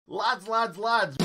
Lads, lads, lads.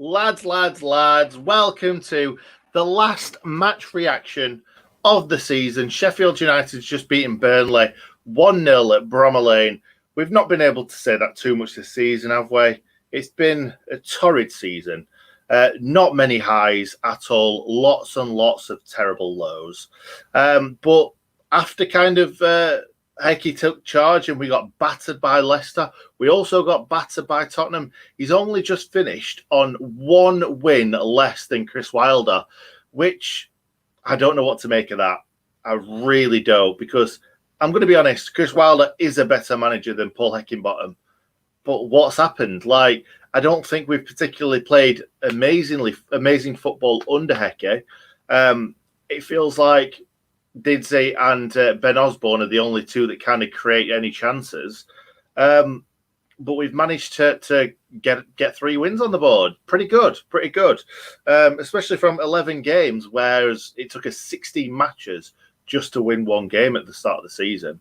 Lads, lads, lads, welcome to the last match reaction of the season. Sheffield United's just beaten Burnley 1-0 at Bramall Lane. We've not been able to say that too much this season, have we? It's been a torrid season. Not many highs at all. Lots and lots of terrible lows. But after Hecky took charge and we got battered by Leicester, we also got battered by Tottenham. He's only just finished on one win less than Chris Wilder, which I don't know what to make of that. I really don't, because I'm going to be honest, Chris Wilder is a better manager than Paul Heckingbottom. But what's happened? I don't think we've particularly played amazing football under Hecky. It feels like Didsey and Ben Osborne are the only two that kind of create any chances. But we've managed to get 3 wins on the board. Pretty good. Especially from 11 games, whereas it took us 16 matches just to win 1 game at the start of the season.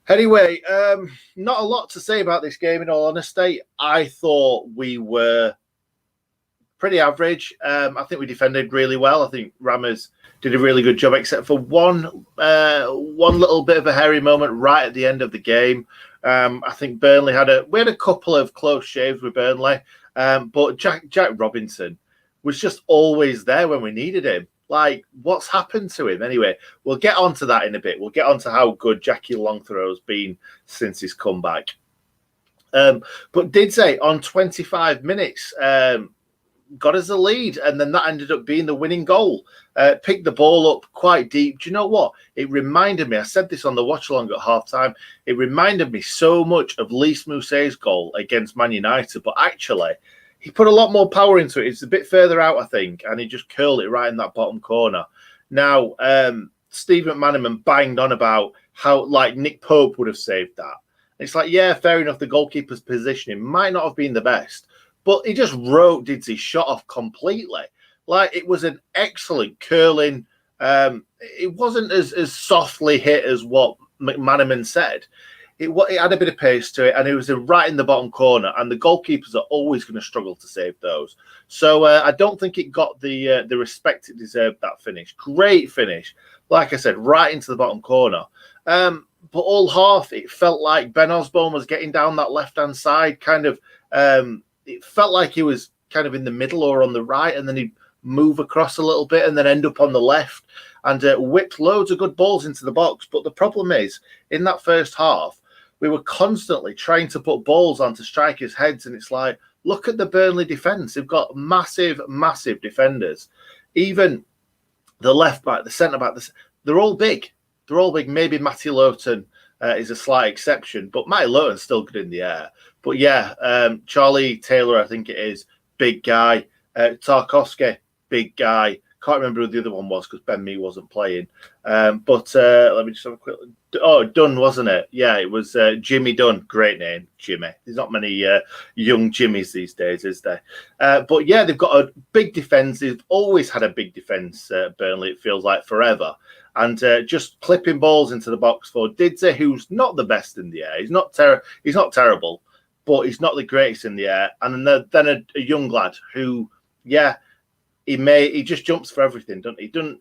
Anyway, not a lot to say about this game, in all honesty. I thought we were pretty average. I think we defended really well. I think Rammers did a really good job, except for one little bit of a hairy moment right at the end of the game. I think Burnley we had a couple of close shaves with Burnley, but Jack Robinson was just always there when we needed him. What's happened to him? Anyway, we'll get onto that in a bit. We'll get onto how good Jackie Longthrow's been since his comeback. But Didsey on 25 minutes got us a lead, and then that ended up being the winning goal. Picked the ball up quite deep. Do you know what? It reminded me, I said this on the watch-along at half-time, it reminded me so much of Lys Mousset's goal against Man United, but actually, he put a lot more power into it. It's a bit further out, I think, and he just curled it right in that bottom corner. Now, Steve McManaman banged on about how, Nick Pope would have saved that. It's yeah, fair enough, the goalkeeper's positioning might not have been the best, but he just wrote Didsy's shot off completely. It was an excellent curling. It wasn't as softly hit as what McManaman said. It had a bit of pace to it, and it was right in the bottom corner, and the goalkeepers are always going to struggle to save those. So I don't think it got the respect it deserved, that finish. Great finish. Like I said, right into the bottom corner. But all half, it felt like Ben Osborne was getting down that left-hand side, it felt like he was kind of in the middle or on the right, and then he'd move across a little bit and then end up on the left, and whipped loads of good balls into the box. But the problem is, in that first half, we were constantly trying to put balls onto strikers' heads, and it's look at the Burnley defence. They've got massive, massive defenders. Even the left back, the centre back, they're all big. They're all big. Maybe Matty Lowton is a slight exception, but Matty Lowton's still good in the air. But yeah, Charlie Taylor, I think it is, big guy. Tarkowski, big guy. Can't remember who the other one was because Ben Mee wasn't playing. But let me just have a quick look. Oh, Dunn, wasn't it? Yeah, it was Jimmy Dunn. Great name, Jimmy. There's not many young Jimmys these days, is there? But yeah, they've got a big defence. They've always had a big defence, Burnley, it feels like forever. And just clipping balls into the box for Didsey, who's not the best in the air. He's not terrible, but he's not the greatest in the air. And then a young lad who, yeah, he just jumps for everything, doesn't he?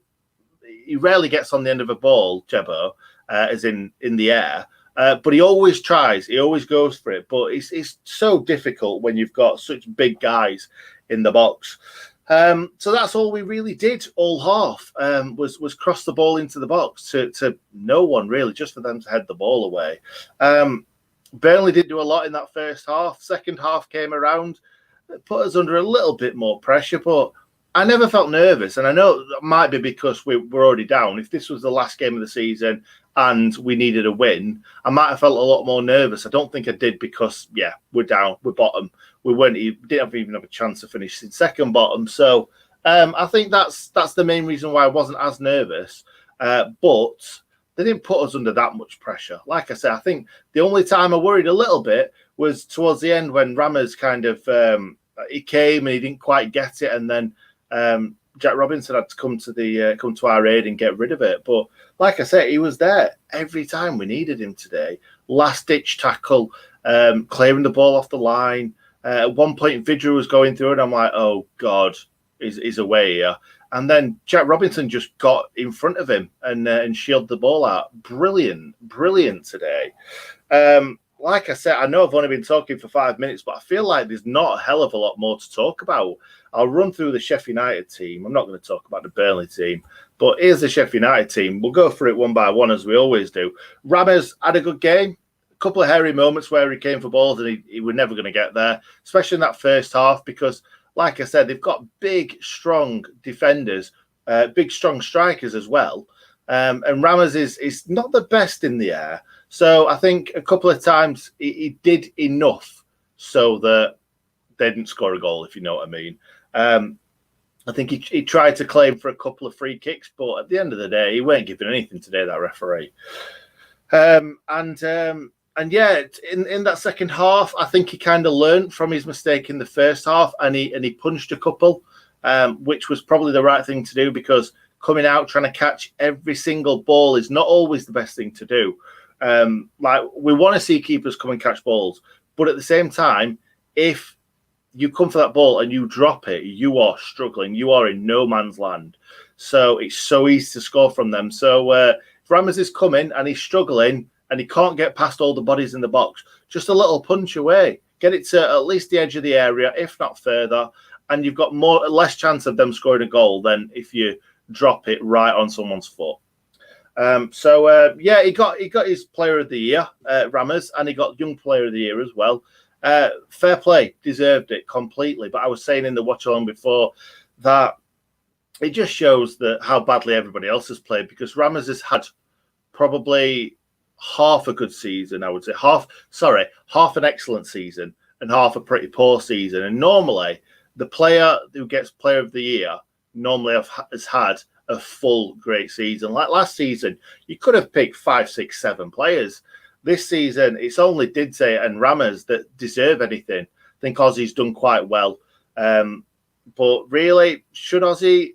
He rarely gets on the end of a ball, Jebo, as in the air. But he always tries. He always goes for it. But it's so difficult when you've got such big guys in the box. So that's all we really did all half, was cross the ball into the box to no one, really, just for them to head the ball away. Burnley didn't do a lot in that first half. Second half came around, put us under a little bit more pressure, but I never felt nervous. And I know that might be because we're already down. If this was the last game of the season and we needed a win, I might have felt a lot more nervous. I don't think I did because, yeah, we're down, we're bottom. We didn't even have a chance to finish in second bottom. So I think that's the main reason why I wasn't as nervous. But they didn't put us under that much pressure. Like I said, I think the only time I worried a little bit was towards the end when Rammers kind of he came and he didn't quite get it, and then Jack Robinson had to come to our aid and get rid of it. But like I said, he was there every time we needed him today. Last ditch tackle, clearing the ball off the line. At one point, Vidra was going through it. I'm like, oh God, he's away here. And then Jack Robinson just got in front of him and shielded the ball out. Brilliant today. Like I said, I know I've only been talking for 5 minutes, but I feel like there's not a hell of a lot more to talk about. I'll run through the Sheffield United team. I'm not going to talk about the Burnley team, but here's the Sheffield United team. We'll go through it one by one as we always do. Rammers had a good game. A couple of hairy moments where he came for balls and he was never going to get there, especially in that first half because, like I said, they've got big, strong defenders, big, strong strikers as well. And Rammers is not the best in the air. So I think a couple of times he did enough so that they didn't score a goal, if you know what I mean. I think he tried to claim for a couple of free kicks, but at the end of the day, he weren't giving anything today, that referee. And yeah, in that second half, I think he kind of learned from his mistake in the first half, and he punched a couple, which was probably the right thing to do because coming out trying to catch every single ball is not always the best thing to do. Like we want to see keepers come and catch balls, but at the same time, if you come for that ball and you drop it, you are struggling. You are in no man's land. So it's so easy to score from them. So if Rammers is coming and he's struggling and he can't get past all the bodies in the box, just a little punch away. Get it to at least the edge of the area, if not further, and you've got less chance of them scoring a goal than if you drop it right on someone's foot. Yeah, he got his Player of the Year, Rammers, and he got Young Player of the Year as well. Fair play, deserved it completely. But I was saying in the watch along before that it just shows that how badly everybody else has played because Rammers has had probably half a good season. I would say half an excellent season and half a pretty poor season. And normally the player who gets Player of the Year normally has had a full great season. Like last season, you could have picked 5, 6, 7 players. This season, it's only Didsey and Rammers that deserve anything. I think Ozzy's done quite well. But really, should Ozzy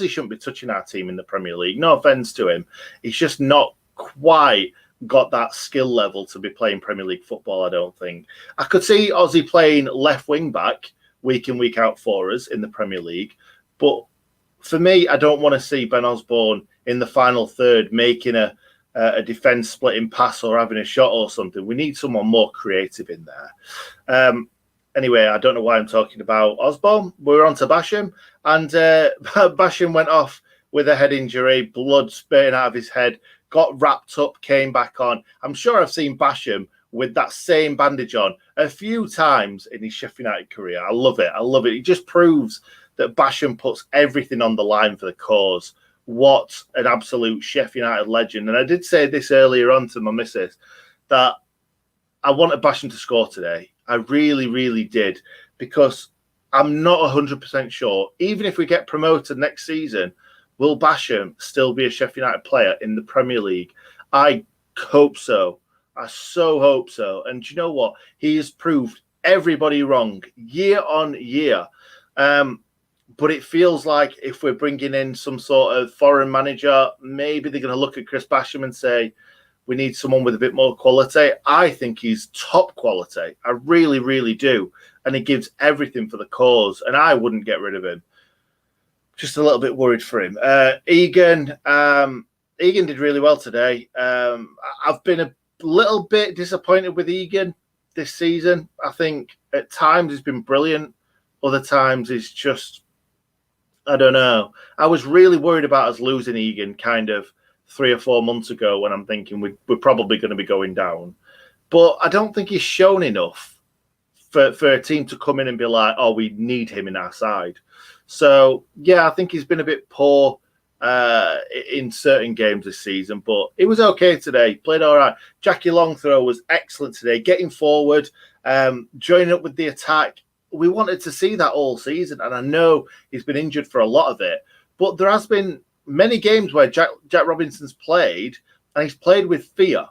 shouldn't be touching our team in the Premier League. No offence to him. He's just not quite got that skill level to be playing Premier League football, I don't think. I could see Ozzy playing left wing back week in, week out for us in the Premier League. But for me, I don't want to see Ben Osborne in the final third making a defence splitting pass or having a shot or something. We need someone more creative in there. Anyway, I don't know why I'm talking about Osborne. We're on to Basham, and Basham went off with a head injury, blood spurting out of his head, got wrapped up, came back on. I'm sure I've seen Basham with that same bandage on a few times in his Sheffield United career. I love it. It just proves that Basham puts everything on the line for the cause. What an absolute Sheffield United legend. And I did say this earlier on to my missus, that I wanted Basham to score today. I really, really did. Because I'm not 100% sure, even if we get promoted next season, will Basham still be a Sheffield United player in the Premier League? I hope so. I so hope so. And do you know what? He has proved everybody wrong year on year. But it feels like if we're bringing in some sort of foreign manager, maybe they're going to look at Chris Basham and say, we need someone with a bit more quality. I think he's top quality. I really, really do. And he gives everything for the cause. And I wouldn't get rid of him. Just a little bit worried for him. Egan did really well today. I've been a little bit disappointed with Egan this season. I think at times he's been brilliant. Other times he's just, I don't know. I was really worried about us losing Egan kind of 3 or 4 months ago when I'm thinking we're probably going to be going down. But I don't think he's shown enough for a team to come in and be like, oh, we need him in our side. So, yeah, I think he's been a bit poor in certain games this season, but it was okay today. Played all right. Jackie Longthrow was excellent today, getting forward, joining up with the attack. We wanted to see that all season, and I know he's been injured for a lot of it, but there has been many games where Jack Robinson's played and he's played with fear.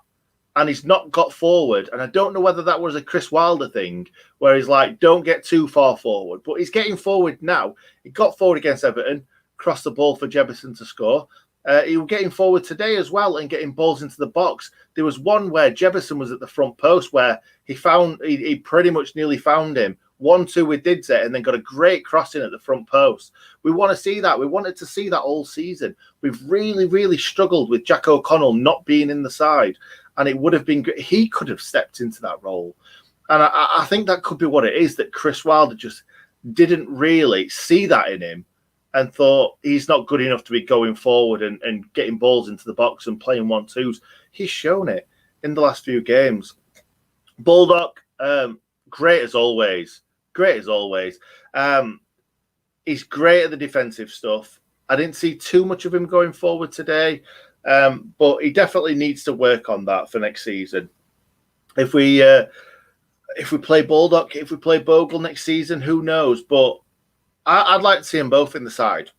And he's not got forward. And I don't know whether that was a Chris Wilder thing where he's like, don't get too far forward. But he's getting forward now. He got forward against Everton, crossed the ball for Jefferson to score. He was getting forward today as well and getting balls into the box. There was one where Jefferson was at the front post where he pretty much nearly found him. 1-2 with Didze and then got a great crossing at the front post. We want to see that. We wanted to see that all season. We've really, really struggled with Jack O'Connell not being in the side. And it would have been good. He could have stepped into that role. And I think that could be what it is, that Chris Wilder just didn't really see that in him and thought he's not good enough to be going forward and getting balls into the box and playing 1-2s. He's shown it in the last few games. Baldock, great as always. Great as always. He's great at the defensive stuff. I didn't see too much of him going forward today. But he definitely needs to work on that for next season. If we play Baldock, if we play Bogle next season, who knows? But I'd like to see them both in the side.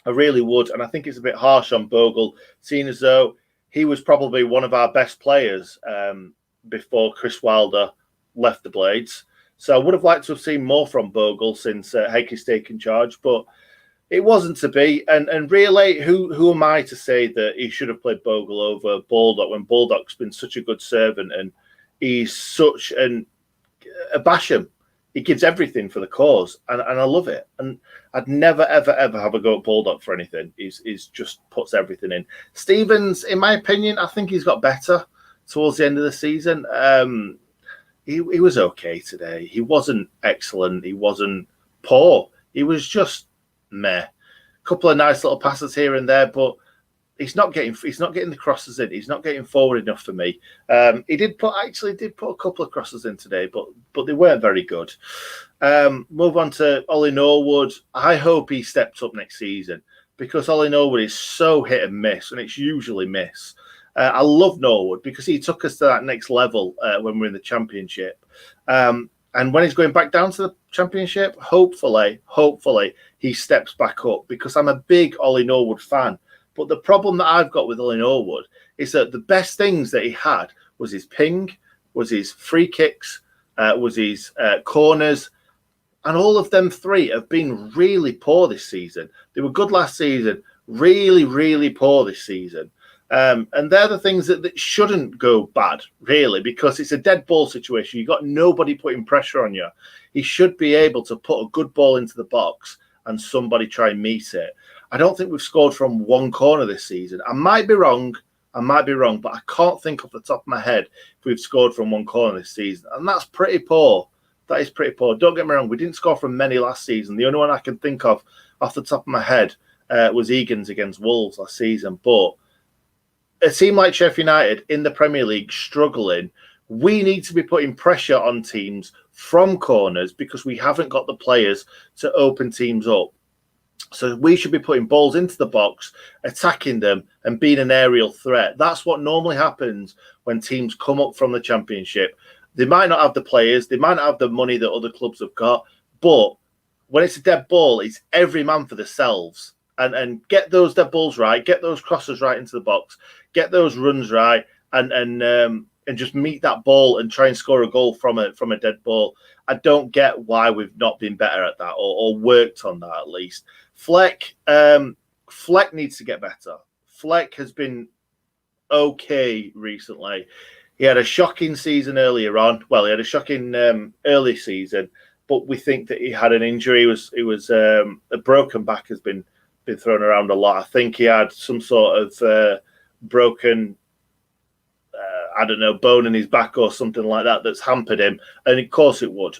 I really would. And I think it's a bit harsh on Bogle, seeing as though he was probably one of our best players before Chris Wilder left the Blades. So I would have liked to have seen more from Bogle since Heike's taken charge. But it wasn't to be, and really, who am I to say that he should have played Bogle over Baldock when Baldock's been such a good servant and he's such a Basham. He gives everything for the cause, and I love it. And I'd never, ever, ever have a go at Baldock for anything. He's just puts everything in. Stevens, in my opinion, I think he's got better towards the end of the season. He was okay today. He wasn't excellent. He wasn't poor. He was just meh. Couple of nice little passes here and there, but he's not getting the crosses in. He's not getting forward enough for me. He did put a couple of crosses in today, but they weren't very good. Move on to Ollie Norwood. I hope he steps up next season because Ollie Norwood is so hit and miss, and it's usually miss. I love Norwood because he took us to that next level when we're in the Championship. And when he's going back down to the Championship, hopefully he steps back up because I'm a big Ollie Norwood fan. But the problem that I've got with Ollie Norwood is that the best things that he had was his ping, was his free kicks, was his corners. And all of them three have been really poor this season. They were good last season, really, really poor this season. And they're the things that shouldn't go bad, really, because it's a dead ball situation. You've got nobody putting pressure on you. He should be able to put a good ball into the box and somebody try and meet it. I don't think we've scored from one corner this season. I might be wrong, but I can't think off the top of my head if we've scored from one corner this season. And that's pretty poor. That is pretty poor. Don't get me wrong, we didn't score from many last season. The only one I can think of off the top of my head was Egan's against Wolves last season. But a team like Sheffield United in the Premier League struggling, we need to be putting pressure on teams from corners because we haven't got the players to open teams up. So we should be putting balls into the box, attacking them and being an aerial threat. That's what normally happens when teams come up from the Championship. They might not have the players, they might not have the money that other clubs have got, but when it's a dead ball, it's every man for themselves. And get those dead balls right, get those crosses right into the box, get those runs right, and just meet that ball and try and score a goal from a dead ball. I don't get why we've not been better at that or worked on that at least. Fleck needs to get better. Fleck has been okay recently. He had a shocking season earlier on. Well, he had a shocking early season, but we think that he had an injury. It was a broken back has been thrown around a lot. I think he had some sort of broken, I don't know, bone in his back or something like that that's hampered him. And of course it would.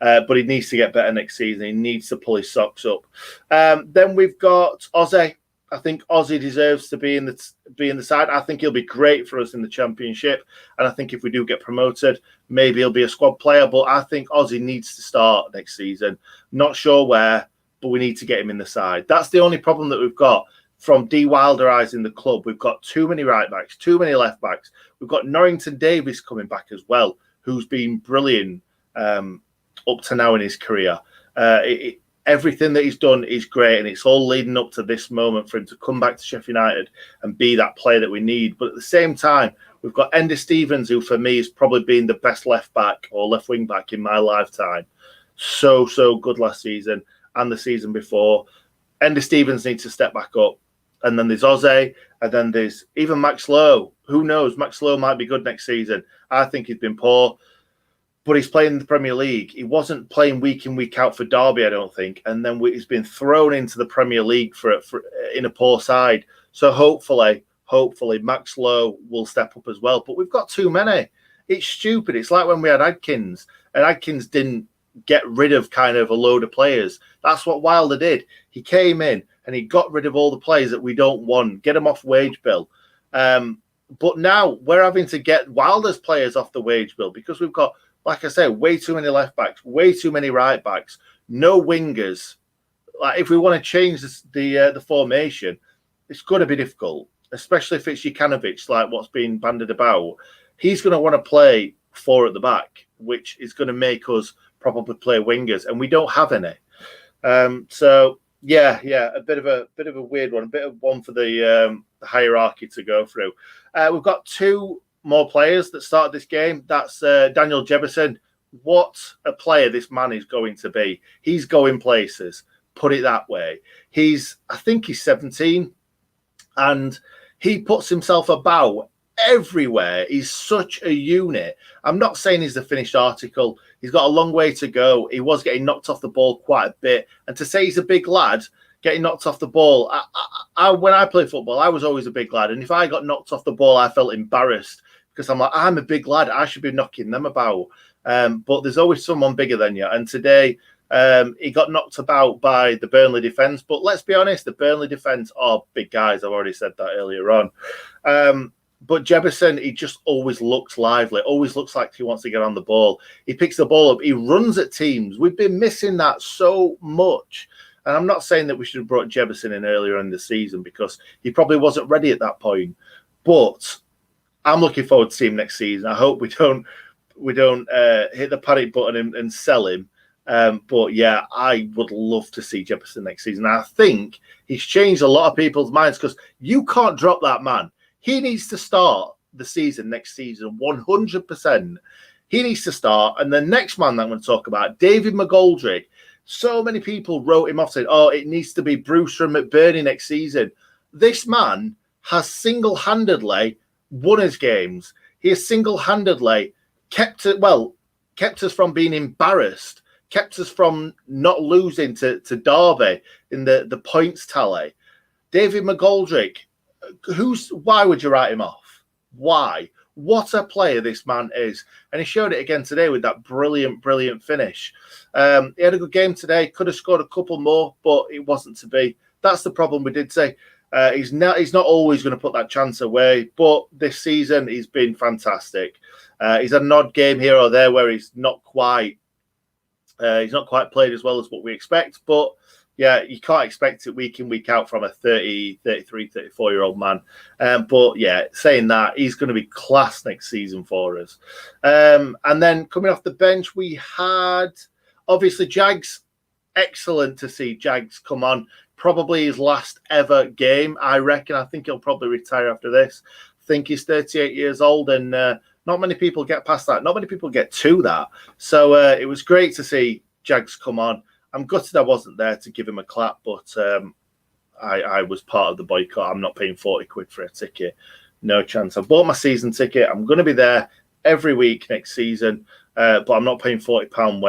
But he needs to get better next season. He needs to pull his socks up. Then we've got Ozzy. I think Ozzy deserves to be in the side. I think he'll be great for us in the Championship. And I think if we do get promoted, maybe he'll be a squad player. But I think Ozzy needs to start next season. Not sure where, but we need to get him in the side. That's the only problem that we've got from de-Wilderising the club. We've got too many right backs, too many left backs. We've got Norrington Davis coming back as well, who's been brilliant up to now in his career. everything that he's done is great, and it's all leading up to this moment for him to come back to Sheffield United and be that player that we need. But at the same time, we've got Andy Stevens, who for me has probably been the best left back or left wing back in my lifetime. So good last season and the season before. Andy Stevens needs to step back up. And then there's Ozzy, and then there's even Max Lowe. Who knows? Max Lowe might be good next season. I think he's been poor, but he's playing in the Premier League. He wasn't playing week in, week out for Derby, I don't think. And then he's been thrown into the Premier League for in a poor side. So hopefully Max Lowe will step up as well. But we've got too many. It's stupid. It's like when we had Adkins, and Adkins didn't get rid of kind of a load of players. That's what Wilder did. He came in and he got rid of all the players that we don't want, get them off wage bill. But now we're having to get Wilder's players off the wage bill because we've got, like I said, way too many left backs, way too many right backs, no wingers. Like if we want to change the formation, it's going to be difficult, especially if it's Jukanovic, like what's being bandied about. He's going to want to play 4 at the back, which is going to make us probably play wingers, and we don't have any. So yeah, a bit of a weird one, a bit of one for the hierarchy to go through. We've got 2 more players that started this game. That's Daniel Jebison. What a player this man is going to be. He's going places, put it that way. I think he's 17, and he puts himself about everywhere. He's such a unit. I'm not saying he's the finished article. He's got a long way to go. He was getting knocked off the ball quite a bit. And to say he's a big lad, getting knocked off the ball, when I played football, I was always a big lad. And if I got knocked off the ball, I felt embarrassed because I'm like, I'm a big lad. I should be knocking them about. But there's always someone bigger than you. And today, he got knocked about by the Burnley defence. But let's be honest, the Burnley defence are big guys. I've already said that earlier on. But Jebison, he just always looks lively, always looks like he wants to get on the ball. He picks the ball up. He runs at teams. We've been missing that so much. And I'm not saying that we should have brought Jebison in earlier in the season because he probably wasn't ready at that point. But I'm looking forward to seeing him next season. I hope we don't hit the panic button and sell him. But yeah, I would love to see Jebison next season. I think he's changed a lot of people's minds because you can't drop that man. He needs to start the season next season, 100%. He needs to start. And the next man that I'm going to talk about, David Mcgoldrick. So many people wrote him off saying, oh, it needs to be Brewster and McBurney next season. This man has single-handedly won his games. He has single-handedly kept us from being embarrassed, kept us from not losing to Derby in the points tally. David Mcgoldrick, why would you write him off? Why? What a player this man is. And he showed it again today with that brilliant finish. He had a good game today. Could have scored a couple more, but it wasn't to be. That's the problem we did say. He's not always going to put that chance away, but this season he's been fantastic. He's had an odd game here or there where he's not quite played as well as what we expect, but yeah, you can't expect it week in, week out from a 30, 33, 34-year-old man. But yeah, saying that, he's going to be class next season for us. And then coming off the bench, we had, obviously, Jags. Excellent to see Jags come on. Probably his last ever game, I reckon. I think he'll probably retire after this. I think he's 38 years old, and not many people get past that. Not many people get to that. So it was great to see Jags come on. I'm gutted I wasn't there to give him a clap, but I was part of the boycott. I'm not paying 40 quid for a ticket. No chance. I bought my season ticket. I'm going to be there every week next season, but I'm not paying £40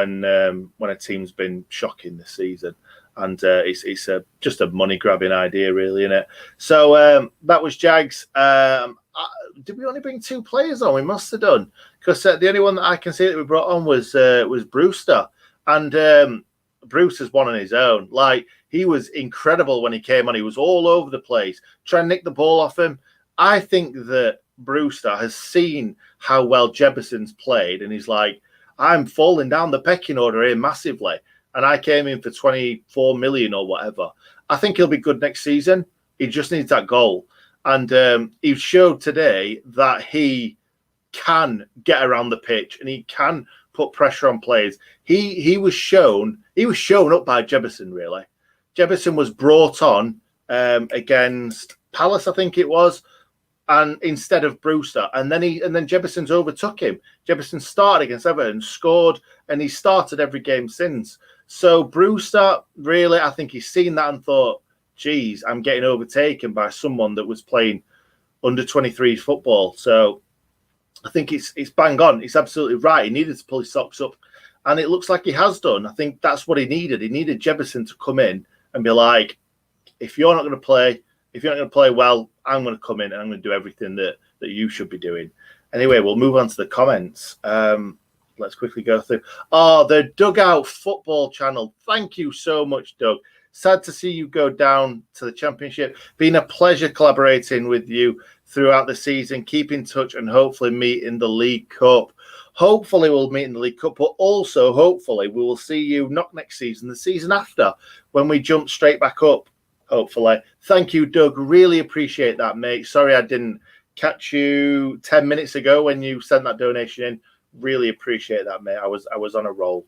when a team's been shocking this season. And it's just a money-grabbing idea, really, isn't it? So that was Jags. Did we only bring 2 players on? We must have done. Because the only one that I can see that we brought on was Brewster. And Brewster's one on his own. Like, he was incredible when he came on. He was all over the place, trying to nick the ball off him. I think that Brewster has seen how well Jebison's played, and he's like, I'm falling down the pecking order here massively, and I came in for 24 million or whatever. I think he'll be good next season. He just needs that goal. And he showed today that he can get around the pitch and he can put pressure on players. He was shown up by Jebison, really. Jebison was brought on against Palace, I think it was, and instead of Brewster, and then Jebison's overtook him. Jebison started against Everton, scored, and he started every game since. So Brewster, really, I think he's seen that and thought, geez, I'm getting overtaken by someone that was playing under 23 football. So I think it's bang on. It's absolutely right. He needed to pull his socks up, and it looks like he has done. I think that's what he needed. He needed Jebison to come in and be like, if you're not going to play well, I'm going to come in and I'm going to do everything that you should be doing. Anyway, we'll move on to the comments. Let's quickly go through. Oh, the Dugout Football channel. Thank you so much, Doug. Sad to see you go down to the Championship. Been a pleasure collaborating with you throughout the season. Keep in touch and hopefully meet in the League Cup. Hopefully we'll meet in the League Cup, but also hopefully we will see you not next season, the season after, when we jump straight back up, hopefully. Thank you, Doug. Really appreciate that, mate. Sorry I didn't catch you 10 minutes ago when you sent that donation in. Really appreciate that, mate. I was on a roll.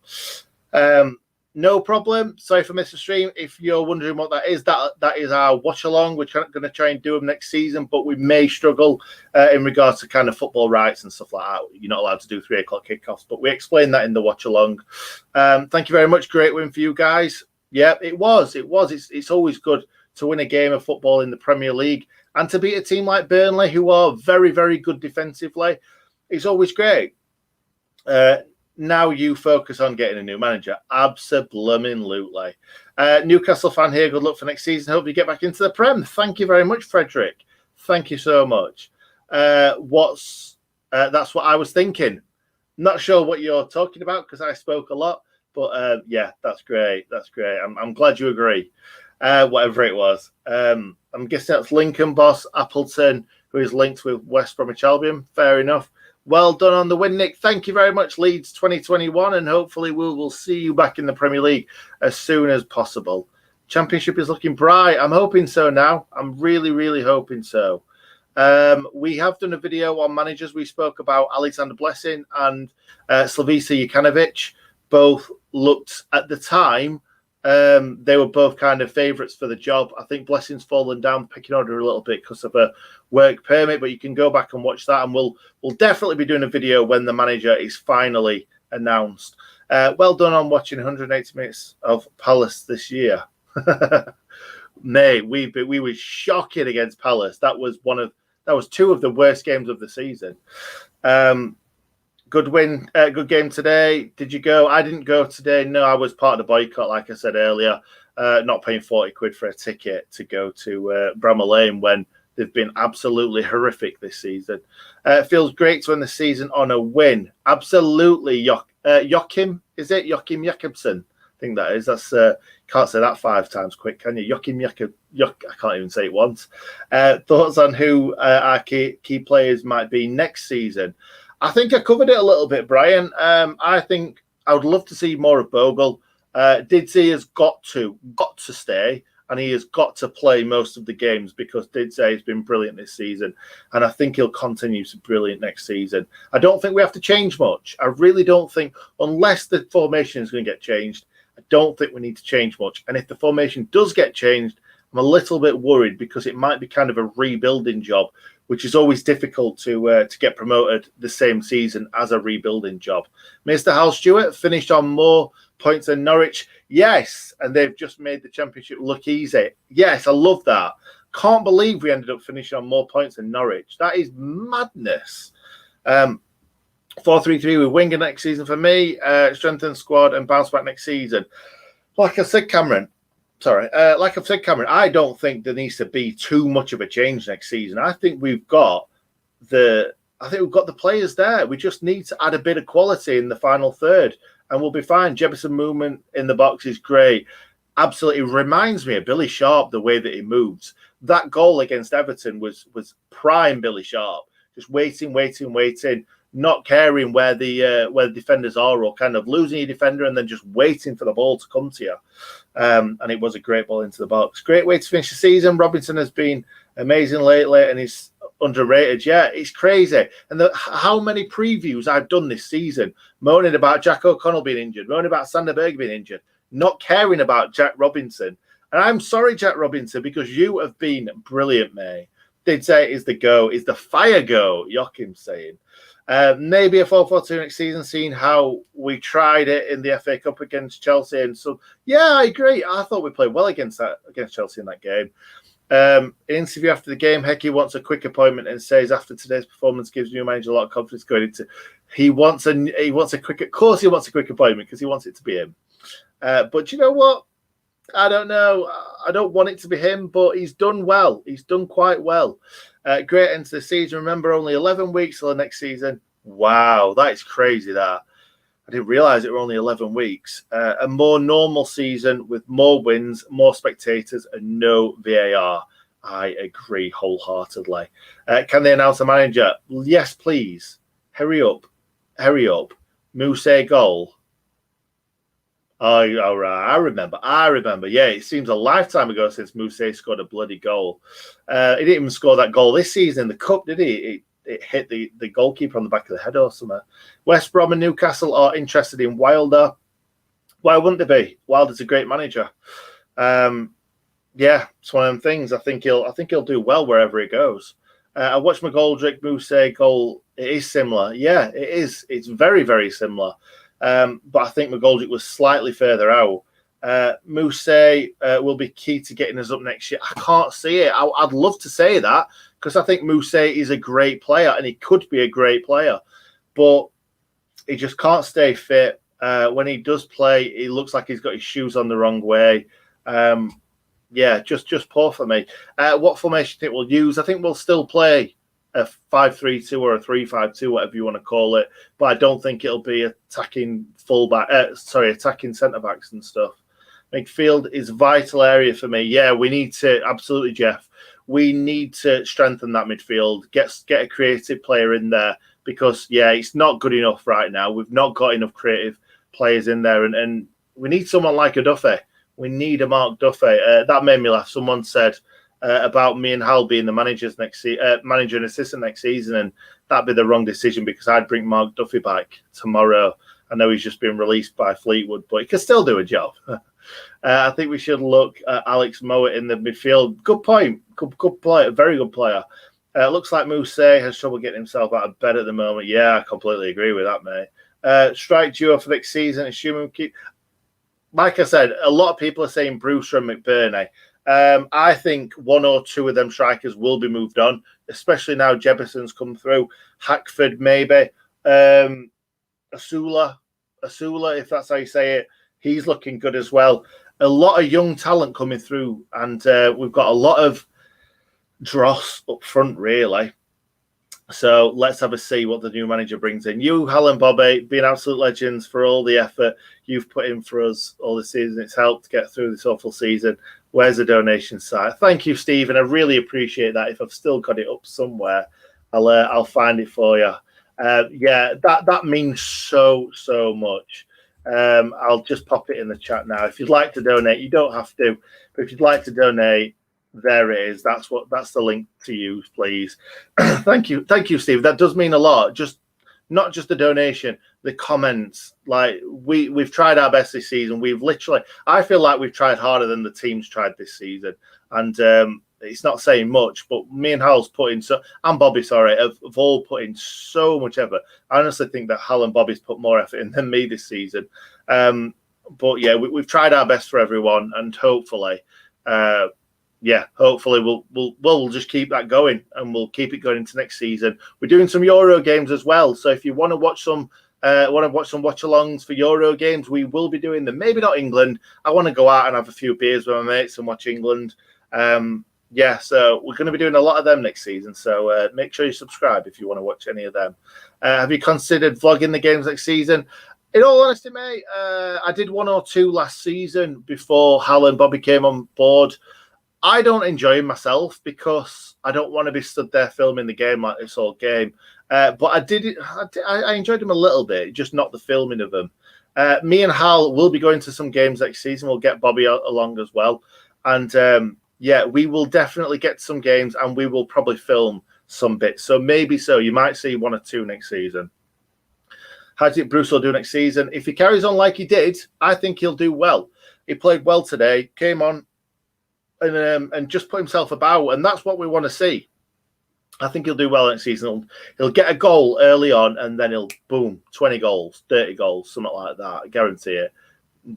No problem. Sorry for missing the stream. If you're wondering what that is our watch along. We're going to try and do them next season, but we may struggle in regards to kind of football rights and stuff like that. You're not allowed to do 3 o'clock kickoffs, but we explain that in the watch along. Thank you very much. Great win for you guys. Yeah, it was. It's always good to win a game of football in the Premier League and to beat a team like Burnley, who are very, very good defensively. It's always great. Now you focus on getting a new manager. Absolutely. Newcastle fan here. Good luck for next season. Hope you get back into the Prem. Thank you very much, Frederick. Thank you so much. That's what I was thinking. Not sure what you're talking about because I spoke a lot, but yeah, that's great. That's great. I'm glad you agree. Whatever it was. I'm guessing that's Lincoln boss Appleton, who is linked with West Bromwich Albion. Fair enough. Well done on the win, Nick. Thank you very much, Leeds 2021, and hopefully we will see you back in the Premier League as soon as possible. Championship is looking bright. I'm hoping so now. I'm really, really hoping so. We have done a video on managers. We spoke about Alexander Blessing and Slavica Jokanovic. Both looked at the time. They were both kind of favourites for the job. I think Blessing's fallen down the pecking order a little bit because of a work permit, but you can go back and watch that, and we'll definitely be doing a video when the manager is finally announced. Well done on watching 180 minutes of Palace this year. Mate, we were shocking against Palace. That was 2 of the worst games of the season. Good win, good game today. Did you go? I didn't go today. No, I was part of the boycott, like I said earlier. Not paying 40 quid for a ticket to go to Bramall Lane when they've been absolutely horrific this season. It feels great to end the season on a win. Absolutely. Joachim, is it? Joachim Jakobsen. I think that is. That's can't say that 5 times quick, can you? Joachim Jakob. I can't even say it once. Thoughts on who our key players might be next season? I think I covered it a little bit, Brian. I think I would love to see more of Bogle. Didsey has got to stay, and he has got to play most of the games because Didsey has been brilliant this season, and I think he'll continue to be brilliant next season. I don't think we have to change much. I really don't think, unless the formation is going to get changed, I don't think we need to change much. And if the formation does get changed, I'm a little bit worried because it might be kind of a rebuilding job, which is always difficult to get promoted the same season as a rebuilding job. Mr. Hal Stewart finished on more points than Norwich. Yes, and they've just made the Championship look easy. Yes, I love that. Can't believe we ended up finishing on more points than Norwich. That is madness. 4-3-3 with Winger next season for me. Strengthen squad and bounce back next season. Like I said, Cameron, I don't think there needs to be too much of a change next season. I think we've got the players there. We just need to add a bit of quality in the final third, and we'll be fine. Jefferson movement in the box is great. Absolutely reminds me of Billy Sharp, the way that he moves. That goal against Everton was prime Billy Sharp. Just waiting, not caring where the defenders are, or kind of losing your defender and then just waiting for the ball to come to you. And it was a great ball into the box. Great way to finish the season. Robinson has been amazing lately, and he's Underrated, yeah, it's crazy. And how many previews I've done this season, moaning about Jack O'Connell being injured, moaning about Sander Berge being injured, not caring about Jack Robinson. And I'm sorry, Jack Robinson, because you have been brilliant, mate. They'd say is the go, is the fire go, Joachim saying. Maybe a 4-4-2 next season, seeing how we tried it in the FA Cup against Chelsea. And so, yeah, I agree. I thought we played well against Chelsea in that game. Interview after the game, Hecky wants a quick appointment and says after today's performance gives new manager a lot of confidence going into. He wants a quick. Of course, he wants a quick appointment because he wants it to be him. But you know what? I don't know. I don't want it to be him, but he's done well. He's done quite well. Great end to the season. Remember, only 11 weeks till the next season. Wow, that is crazy. That I didn't realise it were only 11 weeks. A more normal season with more wins, more spectators, and no VAR. I agree wholeheartedly. Can they announce a manager? Yes, please. Hurry up. Hurry up. Mousse goal. Oh, right. I remember. Yeah, it seems a lifetime ago since Mousse scored a bloody goal. He didn't even score that goal this season in the Cup, did he? It hit the goalkeeper on the back of the head or something. West Brom and Newcastle are interested in Wilder. Why wouldn't they be? Wilder's a great manager. Yeah, it's one of them things. I think he'll do well wherever he goes. I watched Mcgoldrick Mousse goal. It is similar. Yeah, it is. It's very, very similar. But I think Mcgoldrick was slightly further out. Mousse will be key to getting us up next year. I can't see it. I'd love to say that because I think Mousse is a great player and he could be a great player, but he just can't stay fit. When he does play, he looks like he's got his shoes on the wrong way. Yeah, just poor for me. What formation do you think we'll use? I think we'll still play a 5-3-2 or a 3-5-2, whatever you want to call it. But I don't think it'll be attacking attacking centre backs and stuff. Midfield is a vital area for me. Yeah, we need to absolutely, Jeff. We need to strengthen that midfield. Get a creative player in there because it's not good enough right now. We've not got enough creative players in there, and we need someone like a Duffy. We need a Mark Duffy. That made me laugh. Someone said about me and Hal being the manager and assistant next season, and that'd be the wrong decision because I'd bring Mark Duffy back tomorrow. I know he's just been released by Fleetwood, but he can still do a job. I think we should look at Alex Mowat in the midfield. Good point. Good player. Very good player. Looks like Mousse has trouble getting himself out of bed at the moment. Yeah, I completely agree with that, mate. Strike duo for next season, assuming we keep. Like I said, a lot of people are saying Brewster and McBurney. I think one or two of them strikers will be moved on, especially now Jefferson's come through. Hackford, maybe. Asula, if that's how you say it. He's looking good as well. A lot of young talent coming through, and we've got a lot of dross up front, really. So let's have a see what the new manager brings in. You, Hal and Bobby, being absolute legends for all the effort you've put in for us all this season. It's helped get through this awful season. Where's the donation site? Thank you, Stephen. I really appreciate that. If I've still got it up somewhere, I'll find it for you. That means so much. I'll just pop it in the chat now. If you'd like to donate, you don't have to, but if you'd like to donate, there it is. That's the link to use, please. Thank you, Steve. That does mean a lot. Just not just the donation, the comments. Like we've tried our best this season. I feel like we've tried harder than the team's tried this season, and it's not saying much. But me and Hal's put in and Bobby, have all put in so much effort. I honestly think that Hal and Bobby's put more effort in than me this season. But yeah, we've tried our best for everyone, and hopefully. Hopefully we'll just keep that going, and we'll keep it going into next season. We're doing some Euro games as well, so if you want to watch some watch-alongs for Euro games, we will be doing them. Maybe not England. I want to go out and have a few beers with my mates and watch England. So we're going to be doing a lot of them next season. So make sure you subscribe if you want to watch any of them. Have you considered vlogging the games next season? In all honesty, mate, I did one or two last season before Hal and Bobby came on board. I don't enjoy myself because I don't want to be stood there filming the game like this whole game. But I enjoyed them a little bit, just not the filming of them. Me and Hal will be going to some games next season. We'll get Bobby along as well. And we will definitely get some games, and we will probably film some bits. So maybe so. You might see 1 or 2 next season. How do you think Bruce will do next season? If he carries on like he did, I think he'll do well. He played well today, came on and just put himself about, and that's what we want to see. I think he'll do well next season. He'll get a goal early on, and then he'll, boom, 20 goals, 30 goals, something like that. I guarantee it.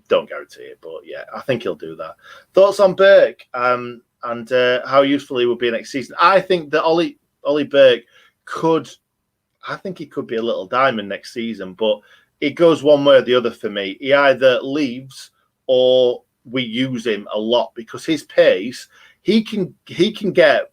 Don't guarantee it, but yeah, I think he'll do that. Thoughts on Burke and how useful he will be next season? I think that Ollie Burke I think he could be a little diamond next season, but it goes one way or the other for me. He either leaves or we use him a lot because his pace, he can get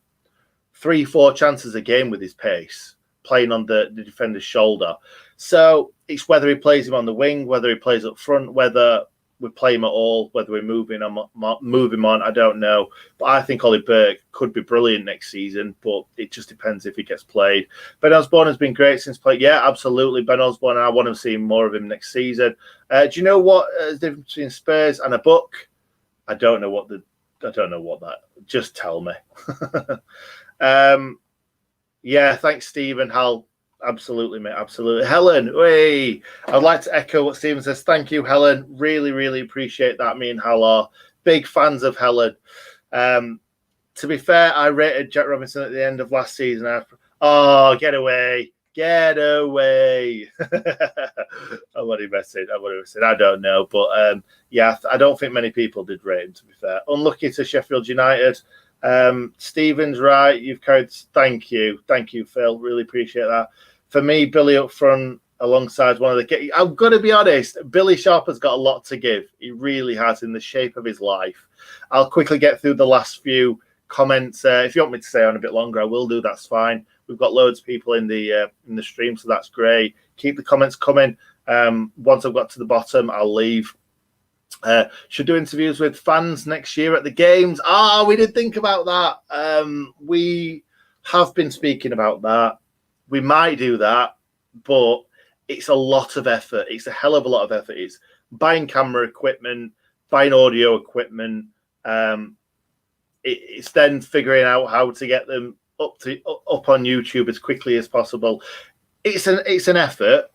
3-4 chances a game with his pace, playing on the defender's shoulder. So it's whether he plays him on the wing, whether he plays up front, whether we play him at all, whether we move him on, I don't know. But I think Ollie Burke could be brilliant next season, but it just depends if he gets played. Ben Osborne has been great since play. Yeah, absolutely. Ben Osborne, I want to see more of him next season. Do you know what is the difference between Spurs and a book? I don't know what that. Just tell me. Yeah, thanks, Stephen. Hal. Absolutely, mate. Absolutely. Helen, hey, I'd like to echo what Stephen says. Thank you, Helen. Really, really appreciate that. Me and Hal are big fans of Helen. To be fair, I rated Jack Robinson at the end of last season. Get away. Get away. I'm only messing. I don't know. But yeah, I don't think many people did rate him, to be fair. Unlucky to Sheffield United. Stephen's right. You've carried. Thank you, Phil. Really appreciate that. For me, Billy up front alongside one of the. I'm going to be honest. Billy Sharp has got a lot to give. He really has in the shape of his life. I'll quickly get through the last few comments. If you want me to stay on a bit longer, I will do. That's fine. We've got loads of people in the stream, so that's great. Keep the comments coming. Once I've got to the bottom, I'll leave. Should do interviews with fans next year at the games. We did think about that. We have been speaking about that. We might do that, but it's a lot of effort. It's a hell of a lot of effort. It's buying camera equipment, buying audio equipment. It's then figuring out how to get them up on YouTube as quickly as possible. It's an effort,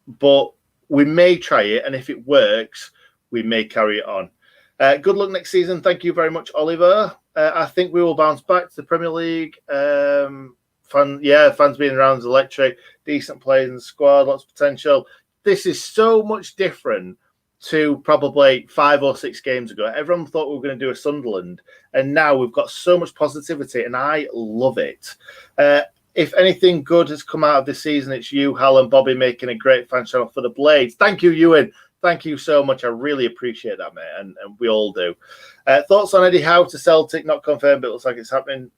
but we may try it, and if it works, we may carry it on. Good luck next season. Thank you very much, Oliver. I think we will bounce back to the Premier League. Fans being around is electric. Decent players in the squad, lots of potential. This is so much different to probably 5 or 6 games ago. Everyone thought we were going to do a Sunderland, and now we've got so much positivity, and I love it. If anything good has come out of this season, it's you, Hal, and Bobby making a great fan channel for the Blades. Thank you, Ewan. Thank you so much. I really appreciate that, mate, and we all do. Thoughts on Eddie Howe to Celtic? Not confirmed, but it looks like it's happening.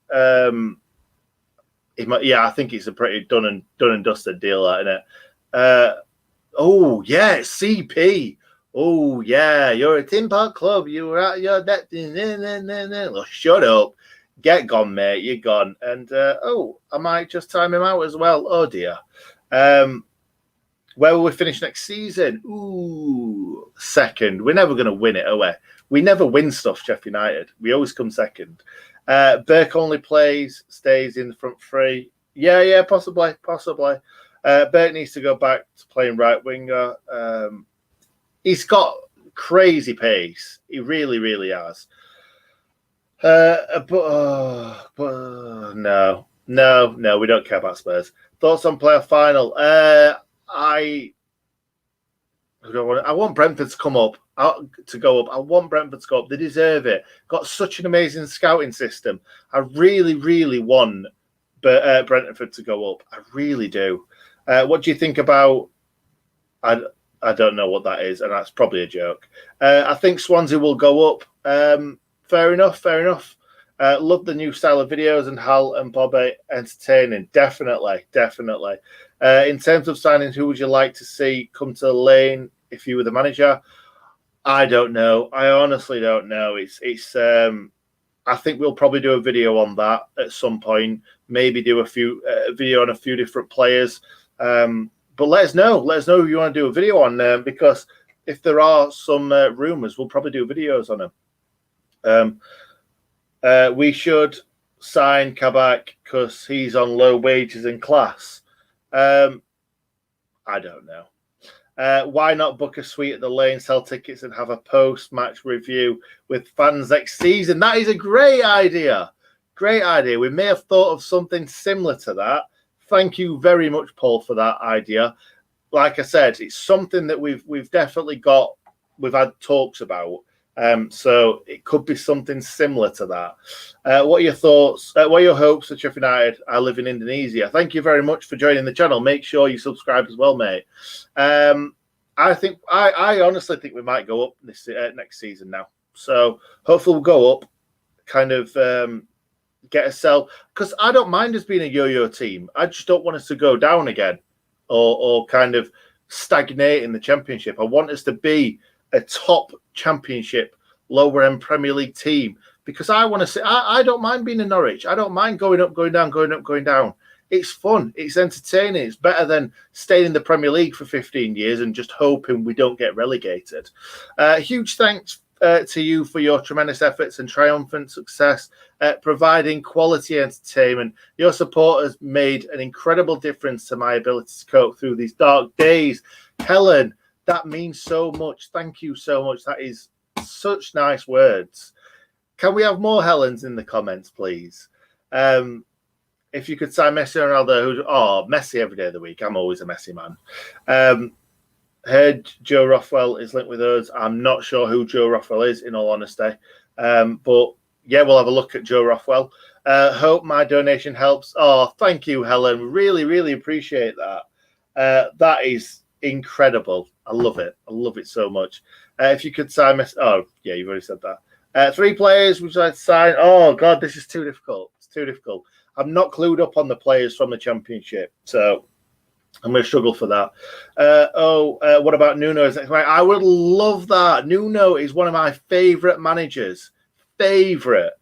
I think it's a pretty done and dusted deal, isn't it? CP. Oh, yeah, you're a Tin Park Club. You were at your net. Well, shut up. Get gone, mate. You're gone. And, I might just time him out as well. Oh, dear. Where will we finish next season? Ooh, second. We're never going to win it, are we? We never win stuff, Sheffield United. We always come second. Burke only stays in the front three. Yeah, possibly. Burke needs to go back to playing right winger. He's got crazy pace. He really, really has. But no, we don't care about Spurs. Thoughts on playoff final? I want Brentford to come up, to go up. I want Brentford to go up. They deserve it. Got such an amazing scouting system. I really, really want Brentford to go up. I really do. What do you think about? I don't know what that is, and that's probably a joke. I think Swansea will go up. Fair enough. Love the new style of videos, and Hal and Bobby entertaining. Definitely. In terms of signings, who would you like to see come to the lane if you were the manager? I don't know. I honestly don't know. It's. I think we'll probably do a video on that at some point. Maybe do a video on a few different players. But let us know. Let us know who you want to do a video on, because if there are some rumours, we'll probably do videos on them. We should sign Kabak because he's on low wages in class. I don't know. Why not book a suite at the Lane, sell tickets, and have a post-match review with fans next season? That is a great idea. Great idea. We may have thought of something similar to that. Thank you very much, Paul, for that idea. Like I said, it's something that we've definitely got. We've had talks about. So it could be something similar to that. What are your thoughts? What are your hopes for Sheffield United? I live in Indonesia. Thank you very much for joining the channel. Make sure you subscribe as well, mate. I honestly think we might go up this next season now. So hopefully we'll go up, kind of get a sell, because I don't mind us being a yo-yo team. I just don't want us to go down again or kind of stagnate in the Championship. I want us to be a top Championship, lower end Premier League team, because I want to say I don't mind being in Norwich. I don't mind going up, going down, going up, going down. It's fun. It's entertaining. It's better than staying in the Premier League for 15 years and just hoping we don't get relegated. Huge thanks to you for your tremendous efforts and triumphant success at providing quality entertainment. Your support has made an incredible difference to my ability to cope through these dark days. Helen, that means so much. Thank you so much. That is such nice words. Can we have more Helens in the comments, please? If you could sign Messi or Ronaldo, Messi every day of the week. I'm always a Messi man. Heard Joe Rothwell is linked with us. I'm not sure who Joe Rothwell is, in all honesty. But yeah, we'll have a look at Joe Rothwell. Hope my donation helps. Oh, thank you, Helen. Really, really appreciate that. That is incredible. I love it. I love it so much. If you could sign Messi. Oh, yeah, you've already said that. 3 players would you like to sign? Oh, God, this is too difficult. It's too difficult. I'm not clued up on the players from the Championship, so I'm going to struggle for that. What about Nuno? I would love that. Nuno is one of my favourite managers. Favourite.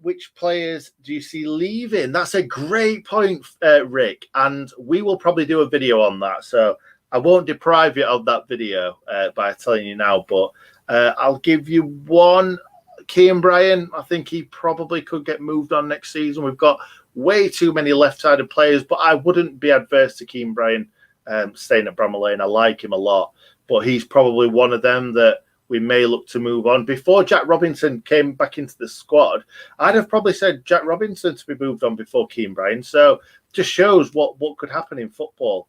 Which players do you see leaving? That's a great point, Rick, and we will probably do a video on that, so I won't deprive you of that video by telling you now, but I'll give you one. Kean Bryan, I think he probably could get moved on next season. We've got way too many left-sided players, but I wouldn't be adverse to Kean Bryan staying at Bramall Lane. I like him a lot, but he's probably one of them that we may look to move on. Before Jack Robinson came back into the squad, I'd have probably said Jack Robinson to be moved on before Kean Bryan. So just shows what could happen in football.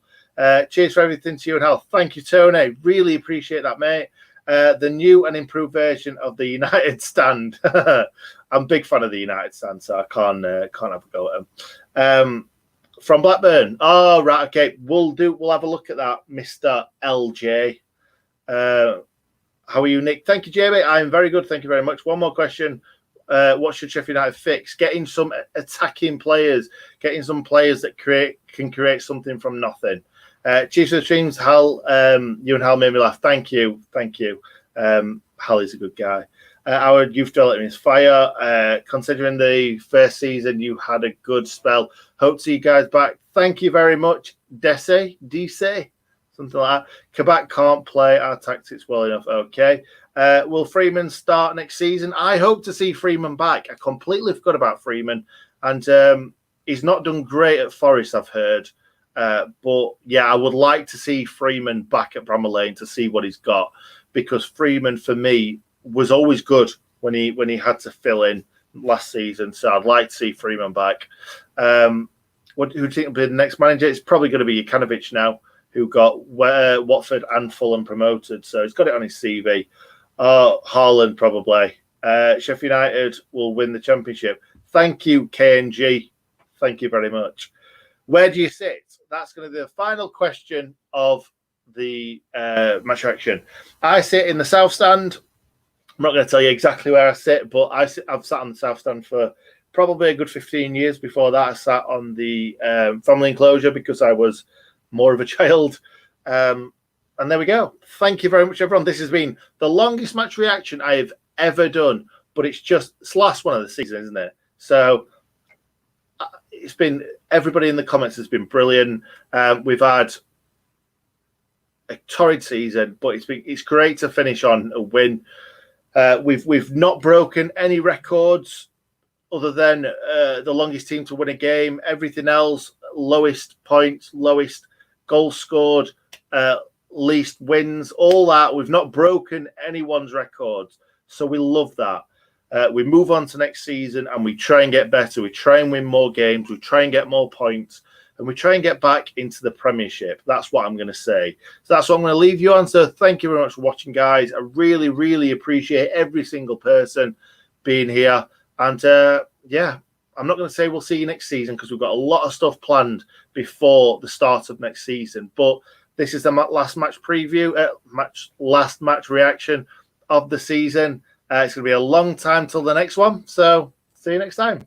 Cheers for everything to you and health. Thank you, Tony. Really appreciate that, mate. The new and improved version of the United stand. I'm a big fan of the United stand, so I can't have a go at them. From Blackburn. Oh, right, okay. We'll have a look at that, Mr. LJ. How are you, Nick? Thank you, Jamie. I'm very good. Thank you very much. One more question. What should Sheffield United fix? Getting some attacking players, getting some players that can create something from nothing. Chiefs of the Streams, Hal, you and Hal made me laugh. Thank you. Hal is a good guy. Our youth development is fire. Considering the first season, you had a good spell. Hope to see you guys back. Thank you very much. Dese, something like that. Kabak can't play our tactics well enough. Okay. Will Freeman start next season? I hope to see Freeman back. I completely forgot about Freeman. And he's not done great at Forest, I've heard. But yeah, I would like to see Freeman back at Bramall Lane to see what he's got, because Freeman for me was always good when he had to fill in last season. So I'd like to see Freeman back. Who do you think will be the next manager? It's probably going to be Jukanovic now, who got Watford and Fulham promoted. So he's got it on his CV. Haaland probably. Sheffield United will win the Championship. Thank you, KNG. Thank you very much. Where do you sit? That's going to be the final question of the match action. I sit in the South Stand. I'm not going to tell you exactly where I sit, but I've sat on the South Stand for probably a good 15 years. Before that, I sat on the family enclosure because I was more of a child. And there we go. Thank you very much, everyone. This has been the longest match reaction I have ever done, but it's the last one of the season, isn't it? So it's been, everybody in the comments has been brilliant. We've had a torrid season, but it's great to finish on a win. We've not broken any records other than the longest team to win a game. Everything else, lowest points, lowest goals scored, least wins, all that. We've not broken anyone's records. So we love that. We move on to next season and we try and get better. We try and win more games. We try and get more points. And we try and get back into the Premiership. That's what I'm going to say. So that's what I'm going to leave you on. So thank you very much for watching, guys. I really, really appreciate every single person being here. And yeah, I'm not going to say we'll see you next season because we've got a lot of stuff planned before the start of next season. But this is the last match preview, last match reaction of the season. It's going to be a long time till the next one. So see you next time.